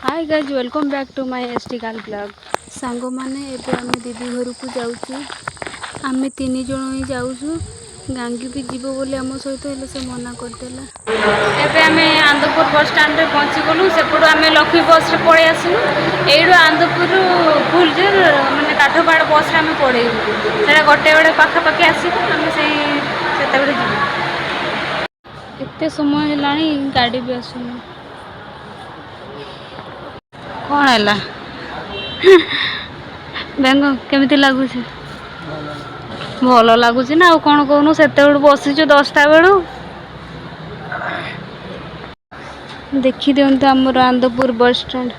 Hi guys welcome back to my एस्टिकाल blog. सांग माने एबे आमे दीदी घर को जाऊँ आमे 3 जण ही जाऊँ। गांगी भी जीव बोली आम सहित हेले से मना करदेला। एबे आमे आंदपुर बस स्टैंड रे पहुंची गलु। सेपटू आमे लक्ष्मी बस रे पळे आसिलु। एडू आंदपुर फुलजर माने काठपाड़ बस रे आमे पळेइलु। सेटा गोटे बडे पाखा पाखे आसिलु। आमे सेते बडे जीव एते समय हेलाणी गाड़ी भी आसुनी। कौन है बेंग केमिति लगुच भल लगुच ना आ कौन कहूनु से बसीचु 10टा बेलू देखी दिंतु आमर आंदपुर बस स्टैंड।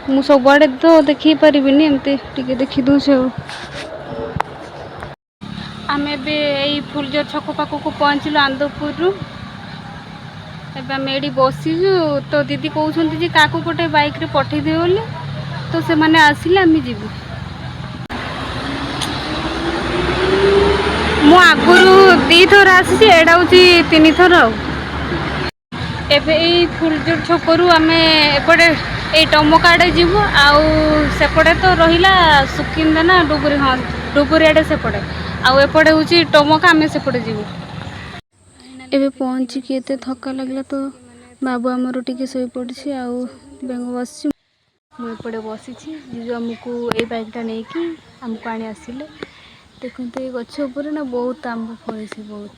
मु सब आड़े तो देखी पारि एमती टिके देखी दूचे। आम ए फुलजर छक पाखक पहुँचलु आंदपुर। एबे आम एडी बसीचु तो दीदी कहते क्या गोटे बाइक रे पठे दे बोली तो से माने आसिले आम जीवु। मु आगुरु 2 थर आसी एडा हूँ 3 थर। एबे फुलजर छकरू आम एपटे ये टमका आड़े जीवु आउ सेपटे तो रहिला सुकिंदा ना डुबुरी। हाँ डुबुरी आड़े सेपटे आउ एपटे हूँ टमका आम सेपटे जीवु। एबे पहुँची कि एते थका लगला तो बाबू आमर टिके शोई पड़ी आउ बेंग बस मुझे बसी जीजू आमको ये बाइकटा नहीं कि आमको आनी आसिले। देखते ये गछ उपर ना बहुत आंब फड़ी बहुत।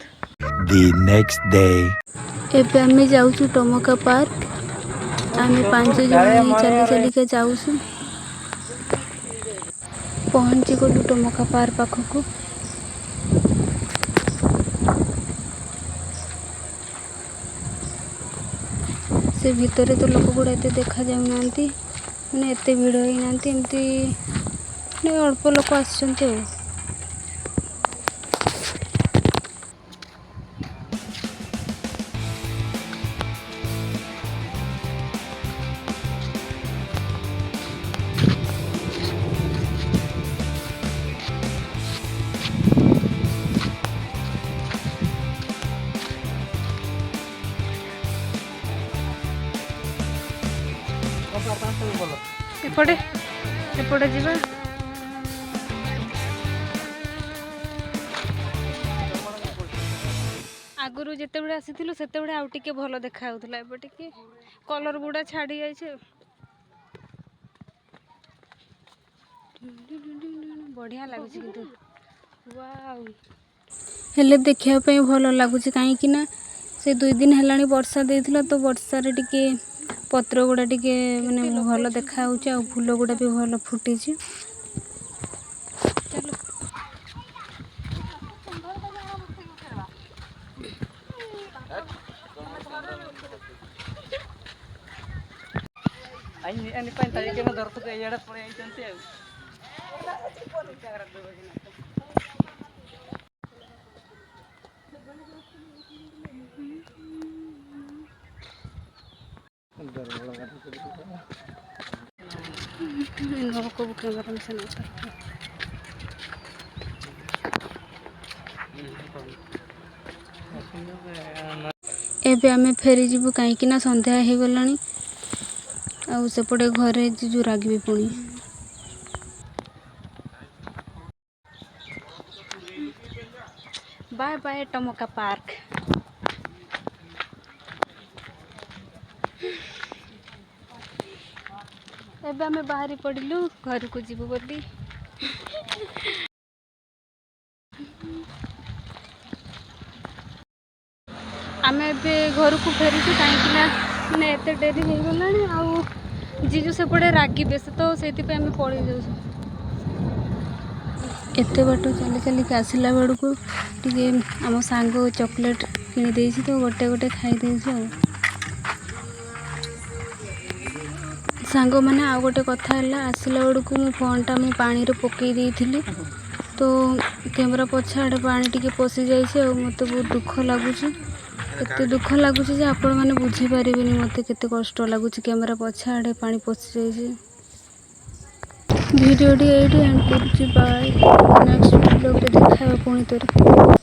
The next day. एबे आमे जाऊँ टमका पार्क। आमे 5 जन चली चली के जाऊँ। पहुँची गलु टमका पार्क पाखक। से भितर तो लोक गुड़ा एत देखा जाऊना मैंने एत भिड़ होना एमती अल्प लोक आसछन्ते। एपटे एपटे जीवा आगुरु जिते बड़े आसी सेते बड़े आउ टिके भल देखा होउथला। एबे टिके कलर गुड़ा छाड़ी जाइछे। बढ़िया लागुछ किंतु वाओ हेले देखिया पे भल लागुछ काहे कि ना से 2 दिन हेलाणी वर्षा देइथिला तो वर्षा रे टिके पत्र गुड़ा टिके माने भल देखा होउछ आ फूल गुड़ा भी भल फुटिछ। चलो अनि पानी ताई के दरत के एडा पड़े आइचंती आ को कैमरा में से नहीं एबे आमे फेरी जीवु कहीं कि ना संध्या हो गलानी आउ सेपटे घरे जीजू रागबे पुणी। Bye bye Tamka park. एबे आमे बाहरी पड़िलु घर को जीवु बोली। आमे एबे घर को फेरुछु कहीं ना माने एते डेरी हो गलानी आउ जीजू सेपटे रागिबे से तो सेति पे आमे पड़ी जाउछु। एते बाटो चली चली के आसिला बेड़ को टिके आम सांग चॉकलेट किनी देइछि तो गोटे गोटे खाई देइछु। सांग माने आ गोटे कथा है आसला बेड़ को मो फोनटा मु पानी रे पकई देइथिली तो कैमरा पछाड़े पानी टिके पसी जाइछे और मते बहुत दुख लागुछि। एते दुख लागुछि जे आपण माने बुझी पारिबेनी मते केते कष्ट लागुछि। कैमरा पछाड़े पानी पसी जाइछे। वीडियो डी एंड करूछि। बाय नेक्स्ट व्लॉग रे देखा पुणी तोरे।